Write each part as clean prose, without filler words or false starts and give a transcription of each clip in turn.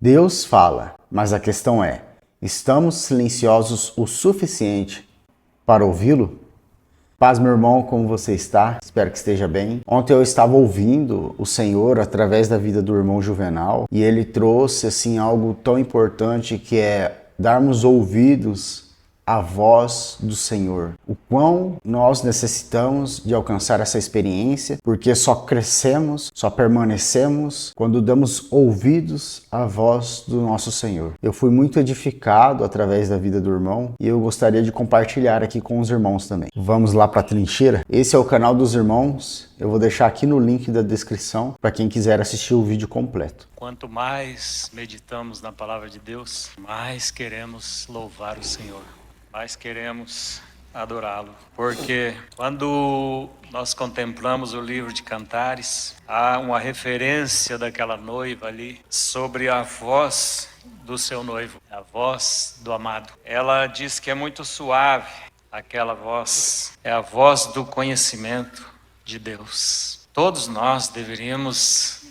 Deus fala, mas a questão é, estamos silenciosos o suficiente para ouvi-lo? Paz, meu irmão, como você está? Espero que esteja bem. Ontem eu estava ouvindo o Senhor através da vida do irmão Juvenal e ele trouxe assim algo tão importante que é darmos ouvidos à voz do Senhor. O quão nós necessitamos de alcançar essa experiência, porque só crescemos, só permanecemos quando damos ouvidos à voz do nosso Senhor. Eu fui muito edificado através da vida do irmão e eu gostaria de compartilhar aqui com os irmãos também. Vamos lá para a trincheira? Esse é o canal dos irmãos. Eu vou deixar aqui no link da descrição para quem quiser assistir o vídeo completo. Quanto mais meditamos na palavra de Deus, mais queremos louvar o Senhor. Mais queremos adorá-lo, porque quando nós contemplamos o livro de Cantares, há uma referência daquela noiva ali sobre a voz do seu noivo, a voz do amado. Ela diz que é muito suave, aquela voz é a voz do conhecimento de Deus. Todos nós deveríamos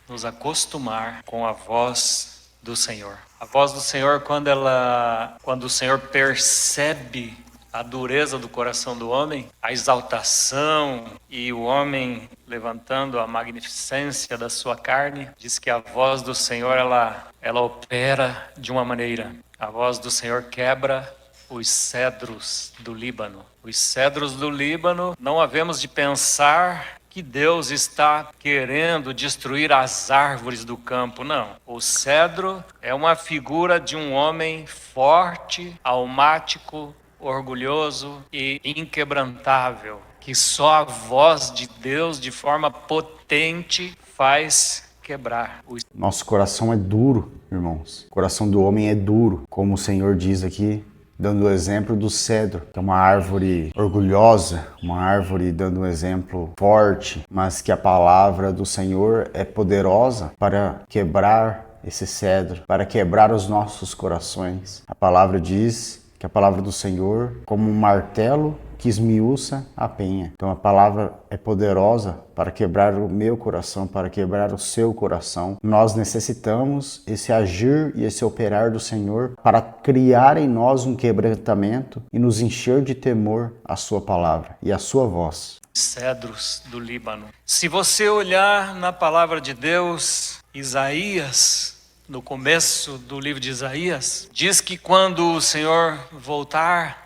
nos acostumar com a voz do Senhor. A voz do Senhor, quando o Senhor percebe a dureza do coração do homem, a exaltação e o homem levantando a magnificência da sua carne, diz que a voz do Senhor, ela opera de uma maneira. A voz do Senhor quebra os cedros do Líbano. Os cedros do Líbano, não havemos de pensar que Deus está querendo destruir as árvores do campo, não. O cedro é uma figura de um homem forte, almático, orgulhoso e inquebrantável, que só a voz de Deus, de forma potente, faz quebrar. Nosso coração é duro, irmãos. O coração do homem é duro, como o Senhor diz aqui, dando o exemplo do cedro, que é uma árvore orgulhosa, uma árvore dando um exemplo forte, mas que a palavra do Senhor é poderosa para quebrar esse cedro, para quebrar os nossos corações. A palavra diz que a palavra do Senhor, como um martelo que esmiuça a penha. Então a palavra é poderosa para quebrar o meu coração, para quebrar o seu coração. Nós necessitamos esse agir e esse operar do Senhor para criar em nós um quebrantamento e nos encher de temor à sua palavra e à sua voz. Cedros do Líbano. Se você olhar na palavra de Deus, Isaías, no começo do livro de Isaías, diz que quando o Senhor voltar,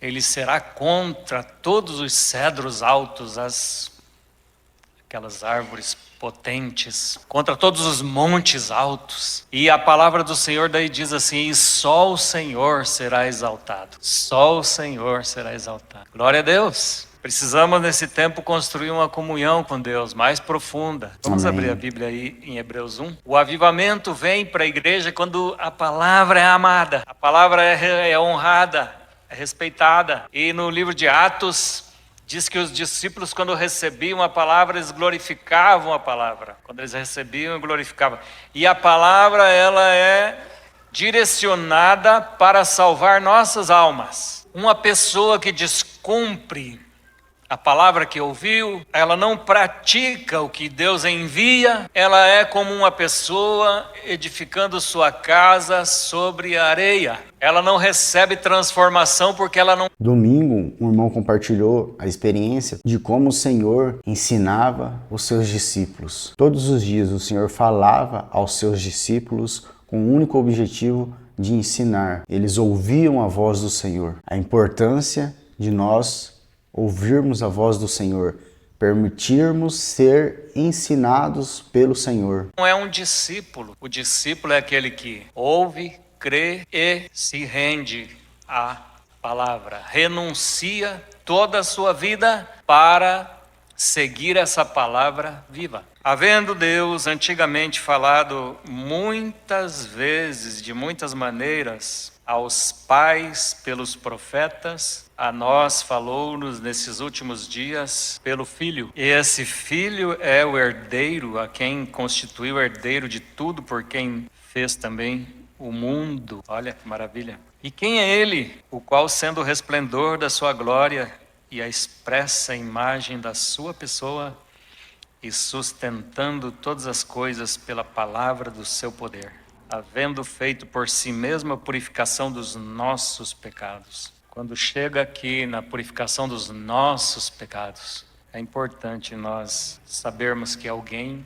ele será contra todos os cedros altos, aquelas árvores potentes, contra todos os montes altos. E a palavra do Senhor daí diz assim: e só o Senhor será exaltado. Só o Senhor será exaltado. Glória a Deus. Precisamos nesse tempo construir uma comunhão com Deus mais profunda. Vamos abrir a Bíblia aí em Hebreus 1. O avivamento vem para a igreja quando a palavra é amada, a palavra é honrada, é respeitada. E no livro de Atos diz que os discípulos, quando recebiam a palavra, eles glorificavam a palavra. Quando eles recebiam, glorificavam. E a palavra, ela é direcionada para salvar nossas almas. Uma pessoa que descumpre a palavra que ouviu, ela não pratica o que Deus envia, ela é como uma pessoa edificando sua casa sobre a areia. Ela não recebe transformação porque ela não... Domingo, um irmão compartilhou a experiência de como o Senhor ensinava os seus discípulos. Todos os dias o Senhor falava aos seus discípulos com o único objetivo de ensinar. Eles ouviam a voz do Senhor. A importância de nós ouvirmos a voz do Senhor, permitirmos ser ensinados pelo Senhor. Não é um discípulo. O discípulo é aquele que ouve, crê e se rende à palavra. Renuncia toda a sua vida para seguir essa palavra viva. Havendo Deus antigamente falado muitas vezes, de muitas maneiras, aos pais pelos profetas, a nós falou-nos nesses últimos dias pelo Filho. E esse Filho é o herdeiro, a quem constituiu o herdeiro de tudo, por quem fez também o mundo. Olha que maravilha. E quem é ele, o qual, sendo o resplendor da sua glória e a expressa imagem da sua pessoa, e sustentando todas as coisas pela palavra do seu poder. havendo feito por si mesmo a purificação dos nossos pecados. Quando chega aqui na purificação dos nossos pecados, é importante nós sabermos que alguém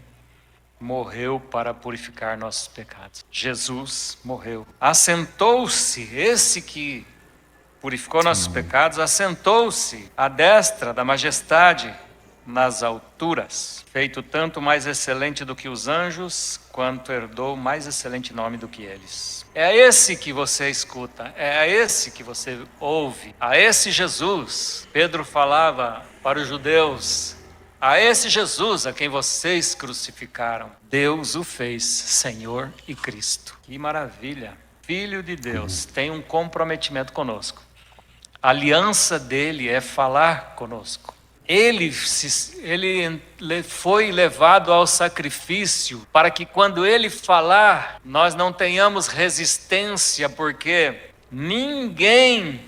morreu para purificar nossos pecados. Jesus morreu. Assentou-se, esse que purificou nossos pecados, assentou-se à destra da majestade nas alturas, feito tanto mais excelente do que os anjos, quanto herdou mais excelente nome do que eles. É a esse que você escuta, é a esse que você ouve, a esse Jesus. Pedro falava para os judeus: a esse Jesus a quem vocês crucificaram, Deus o fez Senhor e Cristo. Que maravilha! Filho de Deus tem um comprometimento conosco. A aliança dele é falar conosco. Ele foi levado ao sacrifício para que quando ele falar, nós não tenhamos resistência, porque ninguém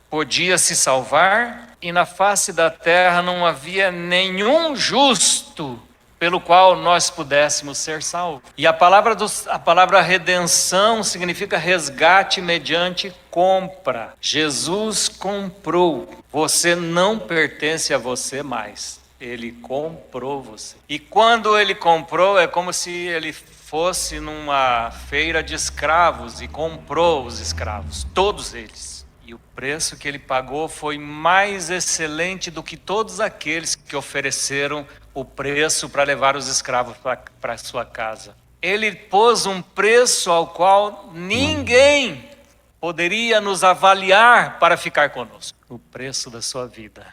podia se salvar e na face da terra não havia nenhum justo pelo qual nós pudéssemos ser salvos. E a palavra redenção significa resgate mediante compra. Jesus comprou. Você não pertence a você mais. Ele comprou você. E quando ele comprou, é como se ele fosse numa feira de escravos e comprou os escravos, todos eles. E o preço que ele pagou foi mais excelente do que todos aqueles que ofereceram o preço para levar os escravos para sua casa. Ele pôs um preço ao qual ninguém poderia nos avaliar para ficar conosco. O preço da sua vida,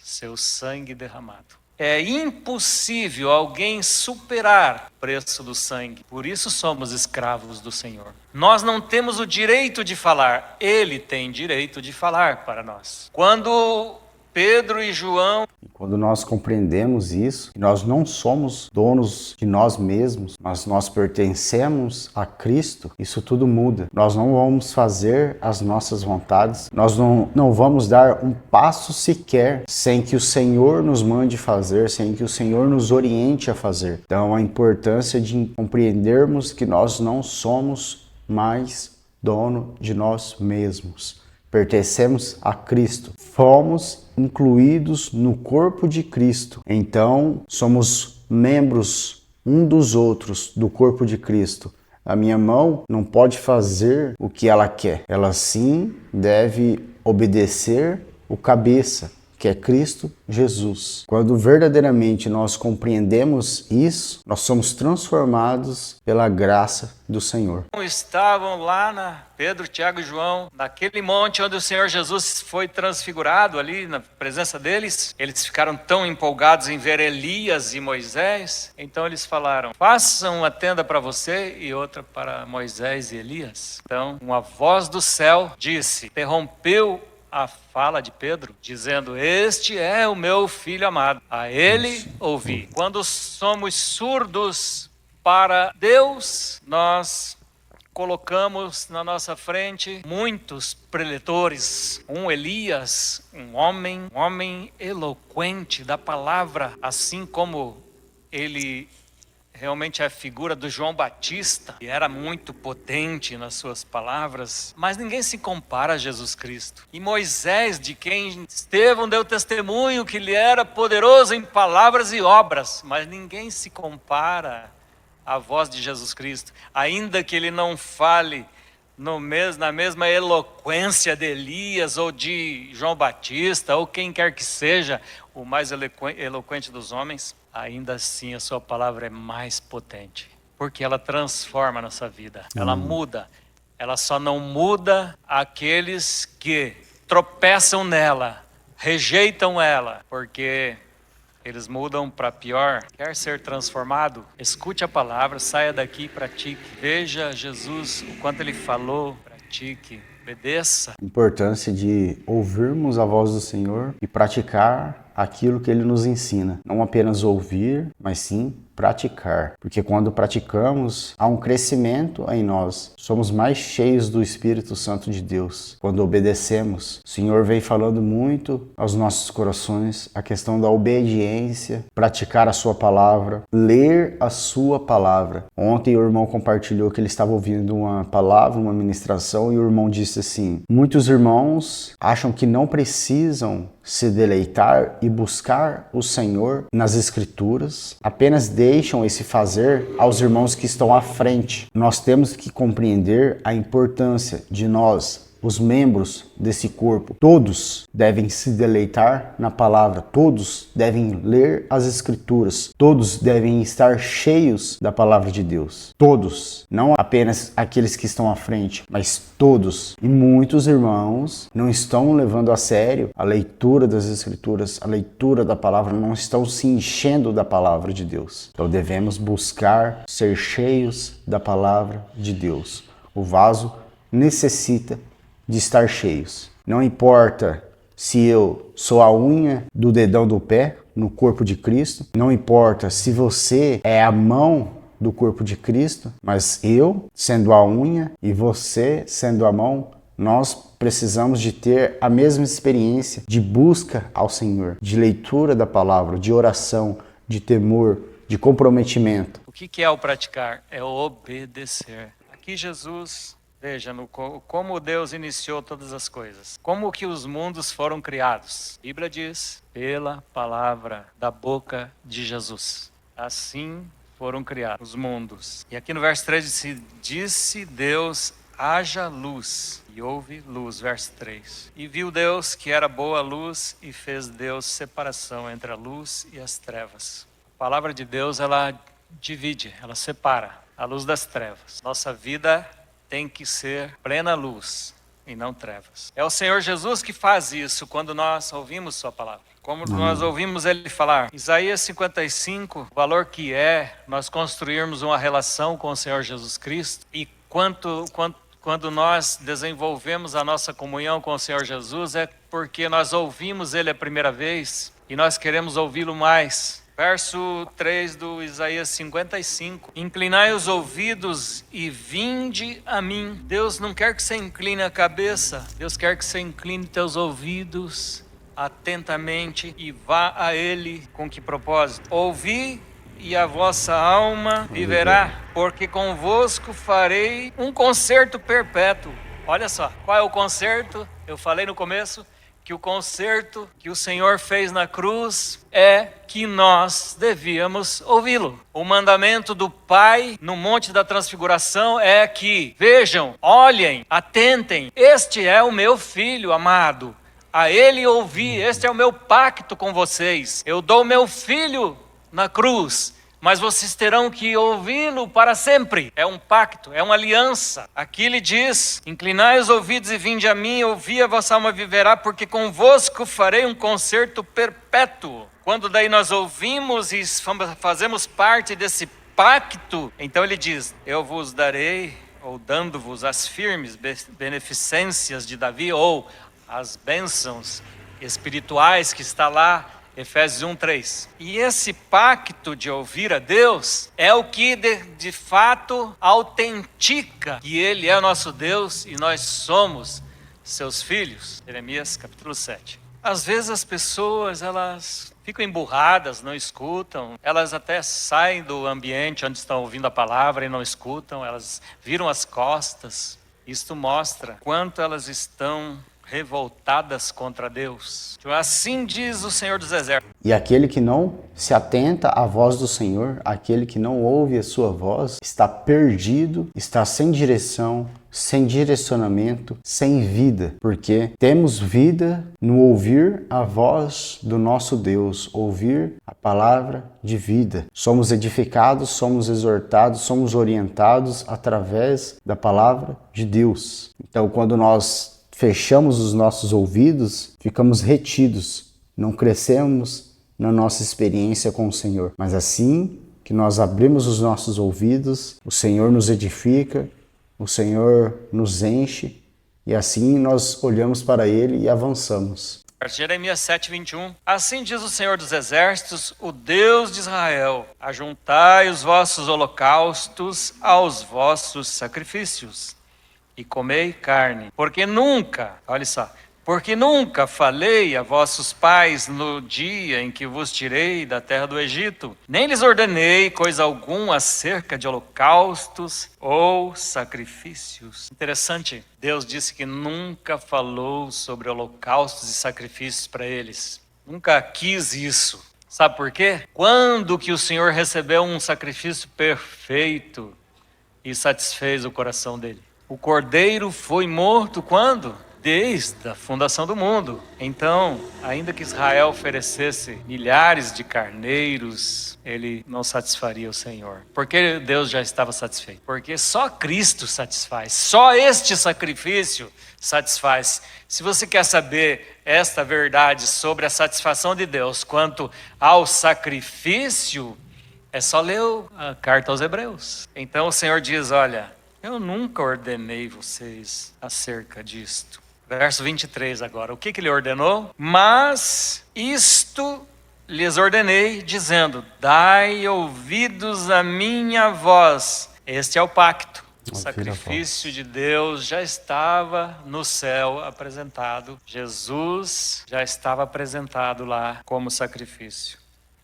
seu sangue derramado. É impossível alguém superar o preço do sangue. Por isso somos escravos do Senhor. Nós não temos o direito de falar. Ele tem direito de falar para nós. Quando Pedro e João... Quando nós compreendemos isso, que nós não somos donos de nós mesmos, mas nós pertencemos a Cristo, isso tudo muda. Nós não vamos fazer as nossas vontades, nós não vamos dar um passo sequer sem que o Senhor nos mande fazer, sem que o Senhor nos oriente a fazer. Então, a importância de compreendermos que nós não somos mais dono de nós mesmos. Pertencemos a Cristo. Fomos incluídos no corpo de Cristo. Então, somos membros um dos outros do corpo de Cristo. A minha mão não pode fazer o que ela quer. Ela sim deve obedecer o cabeça, que é Cristo Jesus. Quando verdadeiramente nós compreendemos isso, nós somos transformados pela graça do Senhor. Estavam lá Pedro, Tiago e João, naquele monte onde o Senhor Jesus foi transfigurado, ali na presença deles. Eles ficaram tão empolgados em ver Elias e Moisés, então eles falaram: façam uma tenda para você e outra para Moisés e Elias. Então, uma voz do céu interrompeu a fala de Pedro, dizendo: este é o meu filho amado, a ele ouvi. Quando somos surdos para Deus, nós colocamos na nossa frente muitos preletores. Elias, um homem eloquente da palavra, assim como ele realmente é a figura do João Batista, que era muito potente nas suas palavras, mas ninguém se compara a Jesus Cristo. E Moisés, de quem Estevão deu testemunho que ele era poderoso em palavras e obras, mas ninguém se compara à voz de Jesus Cristo, ainda que ele não fale na mesma eloquência de Elias ou de João Batista, ou quem quer que seja o mais eloquente dos homens. Ainda assim a sua palavra é mais potente, porque ela transforma a nossa vida, ela muda. Ela só não muda aqueles que tropeçam nela, rejeitam ela, porque eles mudam para pior. Quer ser transformado? Escute a palavra, saia daqui e pratique. Veja Jesus, o quanto ele falou, pratique. Obedeça. A importância de ouvirmos a voz do Senhor e praticar aquilo que Ele nos ensina. Não apenas ouvir, mas sim praticar. Porque quando praticamos, há um crescimento em nós. Somos mais cheios do Espírito Santo de Deus. Quando obedecemos, o Senhor vem falando muito aos nossos corações a questão da obediência, praticar a sua palavra, ler a sua palavra. Ontem o irmão compartilhou que ele estava ouvindo uma palavra, uma ministração, e o irmão disse assim: muitos irmãos acham que não precisam se deleitar e buscar o Senhor nas Escrituras, apenas deixam esse fazer aos irmãos que estão à frente. Nós temos que compreender a importância de nós, os membros desse corpo. Todos devem se deleitar na palavra, todos devem ler as Escrituras, todos devem estar cheios da palavra de Deus. Todos, não apenas aqueles que estão à frente, mas todos. E muitos irmãos não estão levando a sério a leitura das Escrituras, a leitura da palavra, não estão se enchendo da palavra de Deus. Então devemos buscar ser cheios da palavra de Deus. O vaso necessita de estar cheios. Não importa se eu sou a unha do dedão do pé no corpo de Cristo, não importa se você é a mão do corpo de Cristo, mas eu, sendo a unha, e você, sendo a mão, nós precisamos de ter a mesma experiência de busca ao Senhor, de leitura da palavra, de oração, de temor, de comprometimento. O que é o praticar? É obedecer. Aqui Jesus... Veja, como Deus iniciou todas as coisas. Como que os mundos foram criados? A Bíblia diz, pela palavra da boca de Jesus. Assim foram criados os mundos. E aqui no verso 3 disse Deus, haja luz. E houve luz, verso 3. E viu Deus que era boa a luz e fez Deus separação entre a luz e as trevas. A palavra de Deus, ela divide, ela separa a luz das trevas. Nossa vida tem que ser plena luz e não trevas. É o Senhor Jesus que faz isso quando nós ouvimos sua palavra. Como nós ouvimos ele falar. Isaías 55, o valor que é nós construirmos uma relação com o Senhor Jesus Cristo. E quando nós desenvolvemos a nossa comunhão com o Senhor Jesus, é porque nós ouvimos ele a primeira vez e nós queremos ouvi-lo mais. Verso 3 do Isaías 55. Inclinai os ouvidos e vinde a mim. Deus não quer que você incline a cabeça. Deus quer que você incline teus ouvidos atentamente e vá a Ele. Com que propósito? Ouvi e a vossa alma viverá, porque convosco farei um concerto perpétuo. Olha só, qual é o concerto? Eu falei no começo que o concerto que o Senhor fez na cruz é que nós devíamos ouvi-lo. O mandamento do Pai no Monte da Transfiguração é que, vejam, olhem, atentem, este é o meu filho amado, a ele ouvi, este é o meu pacto com vocês. Eu dou meu filho na cruz, mas vocês terão que ouvi-lo para sempre. É um pacto, é uma aliança. Aqui ele diz, inclinai os ouvidos e vinde a mim, ouvi a vossa alma viverá, porque convosco farei um concerto perpétuo. Quando daí nós ouvimos e fazemos parte desse pacto, então ele diz, eu vos darei, ou dando-vos as firmes beneficências de Davi, ou as bênçãos espirituais que está lá, Efésios 1:3. E esse pacto de ouvir a Deus é o que de fato autentica que Ele é nosso Deus e nós somos seus filhos. Jeremias capítulo 7. Às vezes as pessoas, elas ficam emburradas, não escutam, elas até saem do ambiente onde estão ouvindo a palavra e não escutam, elas viram as costas. Isto mostra quanto elas estão revoltadas contra Deus. Assim diz o Senhor dos Exércitos. E aquele que não se atenta à voz do Senhor, aquele que não ouve a sua voz, está perdido, está sem direção, sem direcionamento, sem vida. Porque temos vida no ouvir a voz do nosso Deus, ouvir a palavra de vida. Somos edificados, somos exortados, somos orientados através da palavra de Deus. Então, quando nós fechamos os nossos ouvidos, ficamos retidos, não crescemos na nossa experiência com o Senhor. Mas assim que nós abrimos os nossos ouvidos, o Senhor nos edifica, o Senhor nos enche e assim nós olhamos para Ele e avançamos. Jeremias 7:21. Assim diz o Senhor dos Exércitos, o Deus de Israel: ajuntai os vossos holocaustos aos vossos sacrifícios, e comei carne, porque nunca, olha só, porque nunca falei a vossos pais no dia em que vos tirei da terra do Egito, nem lhes ordenei coisa alguma acerca de holocaustos ou sacrifícios. Interessante, Deus disse que nunca falou sobre holocaustos e sacrifícios para eles. Nunca quis isso. Sabe por quê? Quando que o Senhor recebeu um sacrifício perfeito e satisfez o coração dele? O cordeiro foi morto quando? Desde a fundação do mundo. Então, ainda que Israel oferecesse milhares de carneiros, ele não satisfaria o Senhor. Porque Deus já estava satisfeito. Porque só Cristo satisfaz. Só este sacrifício satisfaz. Se você quer saber esta verdade sobre a satisfação de Deus quanto ao sacrifício, é só ler a carta aos Hebreus. Então o Senhor diz, olha, eu nunca ordenei vocês acerca disto. Verso 23 agora. O que ele ordenou? Mas isto lhes ordenei, dizendo, dai ouvidos à minha voz. Este é o pacto. O sacrifício de Deus já estava no céu apresentado. Jesus já estava apresentado lá como sacrifício.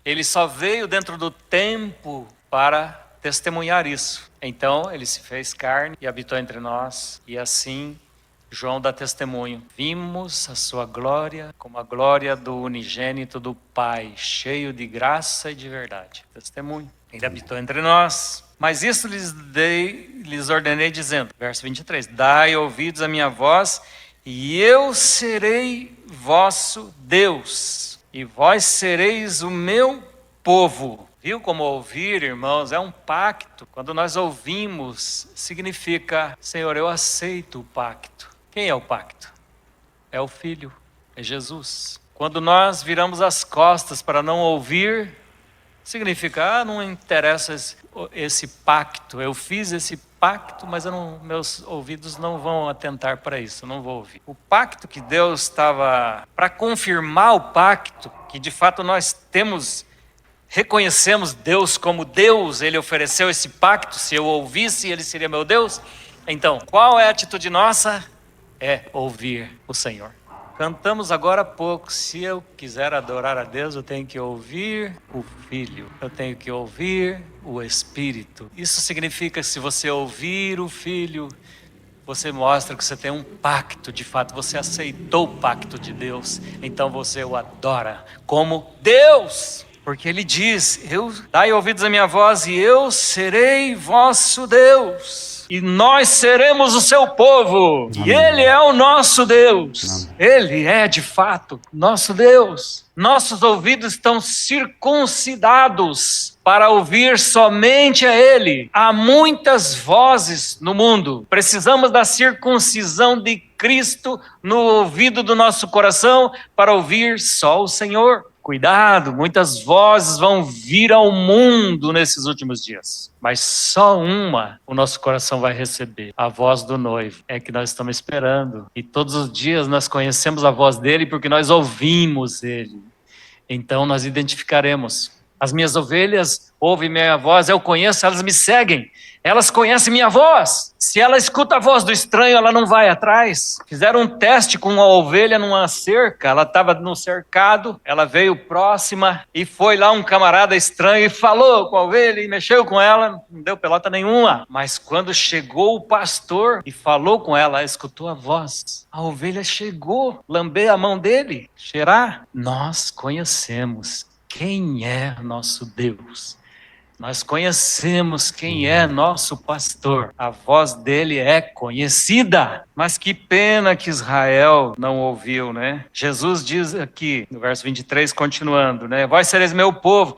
Ele só veio dentro do tempo para testemunhar isso. Então ele se fez carne e habitou entre nós, e assim João dá testemunho. Vimos a sua glória como a glória do unigênito do Pai, cheio de graça e de verdade. Testemunho. Ele habitou entre nós. Mas isso lhes ordenei dizendo, verso 23, dai ouvidos à minha voz, e eu serei vosso Deus, e vós sereis o meu povo. Viu como ouvir, irmãos, é um pacto. Quando nós ouvimos, significa, Senhor, eu aceito o pacto. Quem é o pacto? É o Filho, é Jesus. Quando nós viramos as costas para não ouvir, significa, não interessa esse pacto. Eu fiz esse pacto, mas meus ouvidos não vão atentar para isso, eu não vou ouvir. O pacto que Deus estava, para confirmar o pacto, que de fato nós reconhecemos Deus como Deus, Ele ofereceu esse pacto, se eu ouvisse, Ele seria meu Deus. Então, qual é a atitude nossa? É ouvir o Senhor. Cantamos agora há pouco, se eu quiser adorar a Deus, eu tenho que ouvir o Filho, eu tenho que ouvir o Espírito. Isso significa que se você ouvir o Filho, você mostra que você tem um pacto, de fato você aceitou o pacto de Deus, então você o adora como Deus. Porque ele diz, dai ouvidos à minha voz e eu serei vosso Deus. E nós seremos o seu povo. Amém. E ele é o nosso Deus. Amém. Ele é de fato nosso Deus. Nossos ouvidos estão circuncidados para ouvir somente a Ele. Há muitas vozes no mundo. Precisamos da circuncisão de Cristo no ouvido do nosso coração para ouvir só o Senhor. Cuidado, muitas vozes vão vir ao mundo nesses últimos dias, mas só uma o nosso coração vai receber, a voz do noivo, é que nós estamos esperando, e todos os dias nós conhecemos a voz dele porque nós ouvimos ele, então nós identificaremos, as minhas ovelhas ouvem minha voz, eu conheço, elas me seguem, elas conhecem minha voz. Se ela escuta a voz do estranho, ela não vai atrás. Fizeram um teste com uma ovelha numa cerca, ela estava no cercado, ela veio próxima e foi lá um camarada estranho e falou com a ovelha e mexeu com ela, não deu pelota nenhuma. Mas quando chegou o pastor e falou com ela, ela escutou a voz. A ovelha chegou, lambeu a mão dele, cheirar. Nós conhecemos quem é nosso Deus. Nós conhecemos quem é nosso pastor. A voz dele é conhecida. Mas que pena que Israel não ouviu, né? Jesus diz aqui, no verso 23, continuando, né? Vós sereis meu povo,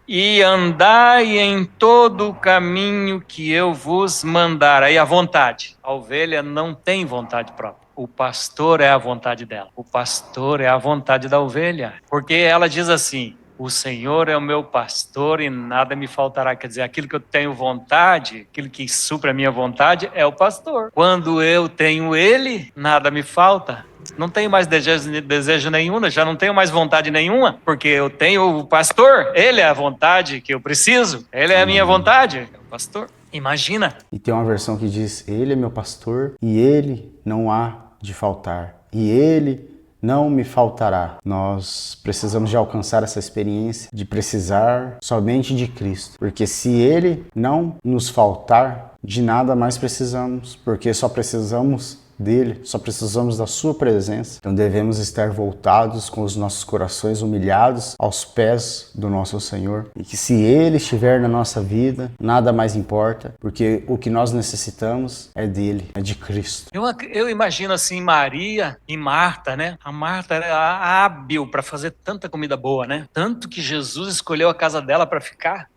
e andai em todo o caminho que eu vos mandar. Aí a vontade. A ovelha não tem vontade própria. O pastor é a vontade dela. O pastor é a vontade da ovelha. Porque ela diz assim, o Senhor é o meu pastor e nada me faltará. Quer dizer, aquilo que eu tenho vontade, aquilo que supre a minha vontade é o pastor. Quando eu tenho ele, nada me falta. Não tenho mais desejo nenhum, já não tenho mais vontade nenhuma, porque eu tenho o pastor, ele é a vontade que eu preciso, ele é a minha vontade, é o pastor. Imagina. E tem uma versão que diz: Ele é meu pastor e ele não há de faltar. E ele não me faltará. Nós precisamos de alcançar essa experiência de precisar somente de Cristo. Porque se Ele não nos faltar, de nada mais precisamos. Porque só precisamos dele, só precisamos da sua presença. Então devemos estar voltados com os nossos corações humilhados aos pés do nosso Senhor. E que se Ele estiver na nossa vida, nada mais importa, porque o que nós necessitamos é dele, é de Cristo. Eu imagino assim Maria e Marta, né? A Marta era hábil para fazer tanta comida boa, né? Tanto que Jesus escolheu a casa dela para ficar.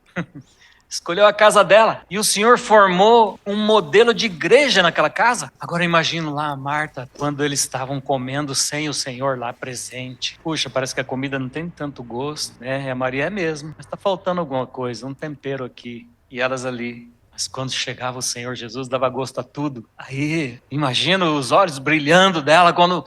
Escolheu a casa dela. E o Senhor formou um modelo de igreja naquela casa. Agora eu imagino lá a Marta, quando eles estavam comendo sem o Senhor lá presente. Puxa, parece que a comida não tem tanto gosto, né? A Maria é mesmo. Mas está faltando alguma coisa, um tempero aqui. E elas ali. Mas quando chegava o Senhor Jesus, dava gosto a tudo. Aí, imagina os olhos brilhando dela quando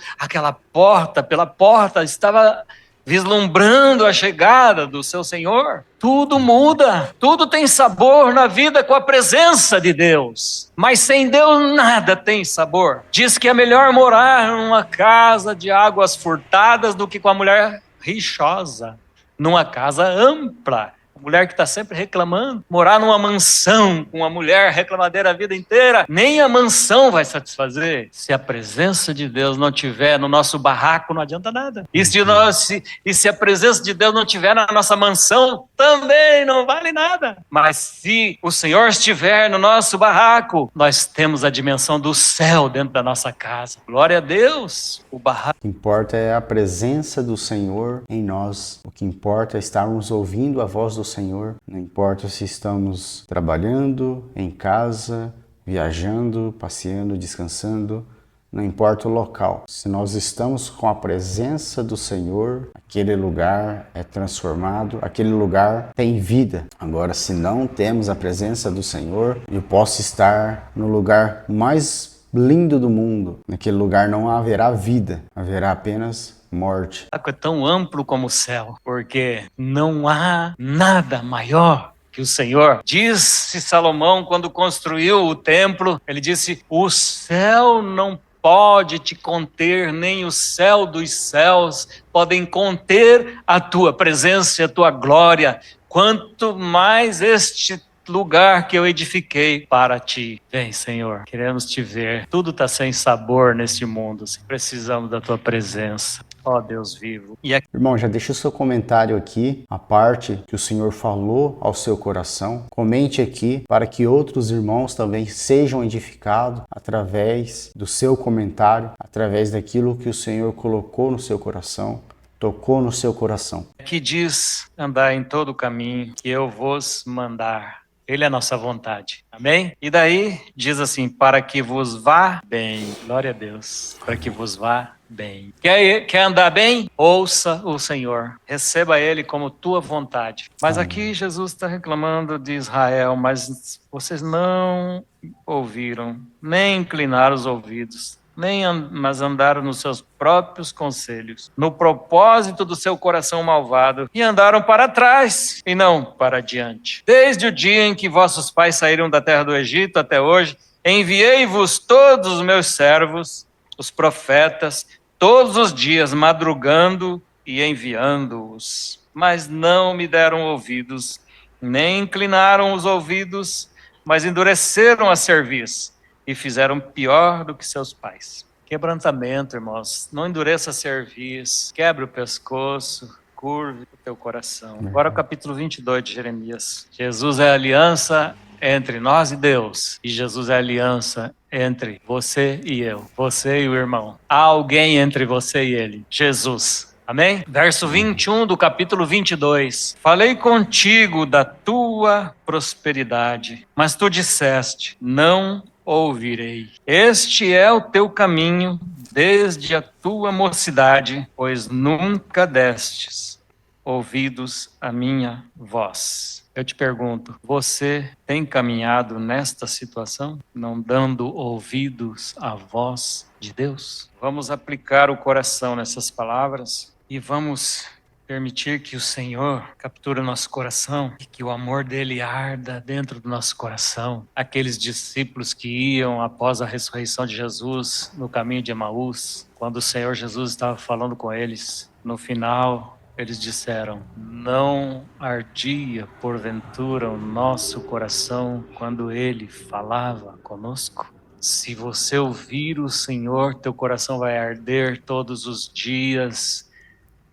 pela porta, estava vislumbrando a chegada do seu Senhor. Tudo muda, tudo tem sabor na vida com a presença de Deus. Mas sem Deus nada tem sabor. Diz que é melhor morar numa casa de águas furtadas do que com a mulher rixosa, numa casa ampla. A mulher que está sempre reclamando, morar numa mansão com uma mulher reclamadeira a vida inteira, nem a mansão vai satisfazer. Se a presença de Deus não tiver no nosso barraco, não adianta nada. E se a presença de Deus não tiver na nossa mansão, também não vale nada. Mas se o Senhor estiver no nosso barraco, nós temos a dimensão do céu dentro da nossa casa. Glória a Deus. O barraco. O que importa é a presença do Senhor em nós. O que importa é estarmos ouvindo a voz do Senhor. Não importa se estamos trabalhando, em casa, viajando, passeando, descansando. Não importa o local. Se nós estamos com a presença do Senhor, aquele lugar é transformado, aquele lugar tem vida. Agora, se não temos a presença do Senhor, eu posso estar no lugar mais lindo do mundo. Naquele lugar não haverá vida, haverá apenas morte. É tão amplo como o céu, porque não há nada maior que o Senhor. Disse Salomão quando construiu o templo, ele disse: o céu não pode te conter, nem o céu dos céus podem conter a tua presença e a tua glória, quanto mais este lugar que eu edifiquei para ti. Vem, Senhor, queremos te ver. Tudo está sem sabor neste mundo, precisamos da tua presença. Ó Deus vivo. Irmão, já deixa o seu comentário aqui, a parte que o Senhor falou ao seu coração. Comente aqui para que outros irmãos também sejam edificados através do seu comentário, através daquilo que o Senhor colocou no seu coração, tocou no seu coração. Que diz: andar em todo o caminho que eu vos mandar. Ele é a nossa vontade. Amém? E daí diz assim: para que vos vá bem. Glória a Deus. Para que vos vá bem. Quer andar bem? Ouça o Senhor. Receba Ele como tua vontade. Mas aqui Jesus está reclamando de Israel, mas vocês não ouviram, nem inclinaram os ouvidos, mas andaram nos seus próprios conselhos, no propósito do seu coração malvado, e andaram para trás e não para diante. Desde o dia em que vossos pais saíram da terra do Egito até hoje, enviei-vos todos os meus servos, os profetas, todos os dias madrugando e enviando-os. Mas não me deram ouvidos, nem inclinaram os ouvidos, mas endureceram a cerviz e fizeram pior do que seus pais. Quebrantamento, irmãos. Não endureça a cerviz, quebre o pescoço, curve o teu coração. Agora o capítulo 22 de Jeremias. Jesus é a aliança entre nós e Deus. E Jesus é a aliança entre você e eu, você e o irmão. Há alguém entre você e ele, Jesus. Amém? Verso 21 do capítulo 22. Falei contigo da tua prosperidade, mas tu disseste: não ouvirei. Este é o teu caminho desde a tua mocidade, pois nunca destes ouvidos à minha voz. Eu te pergunto, você tem caminhado nesta situação, não dando ouvidos à voz de Deus? Vamos aplicar o coração nessas palavras e vamos permitir que o Senhor capture o nosso coração e que o amor dele arda dentro do nosso coração. Aqueles discípulos que iam após a ressurreição de Jesus no caminho de Emaús, quando o Senhor Jesus estava falando com eles, no final eles disseram: não ardia porventura o nosso coração quando ele falava conosco? Se você ouvir o Senhor, teu coração vai arder todos os dias.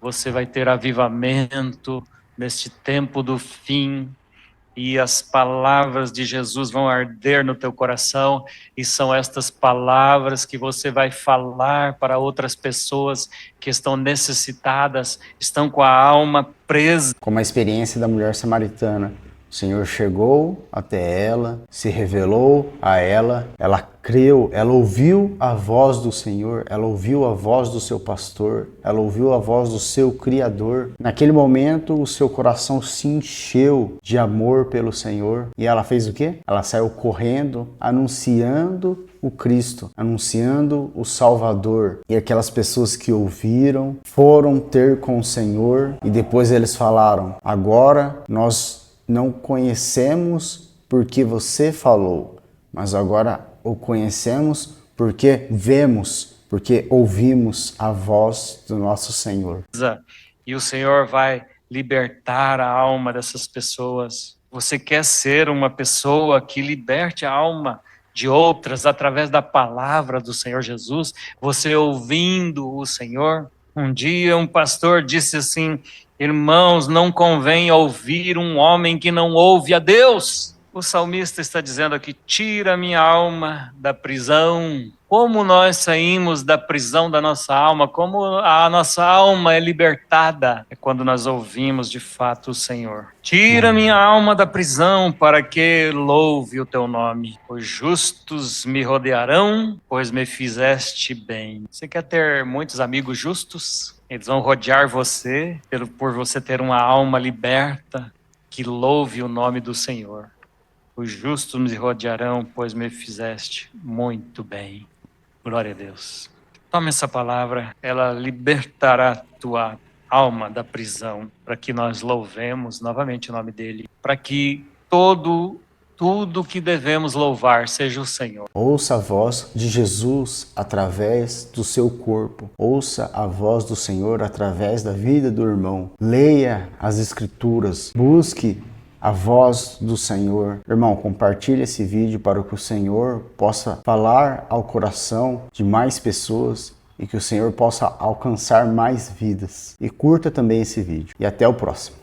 Você vai ter avivamento neste tempo do fim, e as palavras de Jesus vão arder no teu coração, e são estas palavras que você vai falar para outras pessoas que estão necessitadas, estão com a alma presa. Como a experiência da mulher samaritana. O Senhor chegou até ela, se revelou a ela, ela creu, ela ouviu a voz do Senhor, ela ouviu a voz do seu pastor, ela ouviu a voz do seu Criador. Naquele momento, o seu coração se encheu de amor pelo Senhor e ela fez o quê? Ela saiu correndo, anunciando o Cristo, anunciando o Salvador. E aquelas pessoas que ouviram foram ter com o Senhor e depois eles falaram: agora nós não conhecemos porque você falou, mas agora o conhecemos porque vemos, porque ouvimos a voz do nosso Senhor. E o Senhor vai libertar a alma dessas pessoas. Você quer ser uma pessoa que liberte a alma de outras através da palavra do Senhor Jesus? Você ouvindo o Senhor? Um dia um pastor disse assim: irmãos, não convém ouvir um homem que não ouve a Deus. O salmista está dizendo aqui: tira minha alma da prisão. Como nós saímos da prisão da nossa alma, como a nossa alma é libertada, é quando nós ouvimos de fato o Senhor. Tira minha alma da prisão para que louve o teu nome. Os justos me rodearão, pois me fizeste bem. Você quer ter muitos amigos justos? Eles vão rodear você por você ter uma alma liberta que louve o nome do Senhor. Os justos me rodearão, pois me fizeste muito bem. Glória a Deus. Tome essa palavra, ela libertará tua alma da prisão, para que nós louvemos novamente o nome dele, para que tudo que devemos louvar seja o Senhor. Ouça a voz de Jesus através do seu corpo. Ouça a voz do Senhor através da vida do irmão. Leia as Escrituras. Busque a voz do Senhor. Irmão, compartilhe esse vídeo para que o Senhor possa falar ao coração de mais pessoas e que o Senhor possa alcançar mais vidas. E curta também esse vídeo. E até o próximo.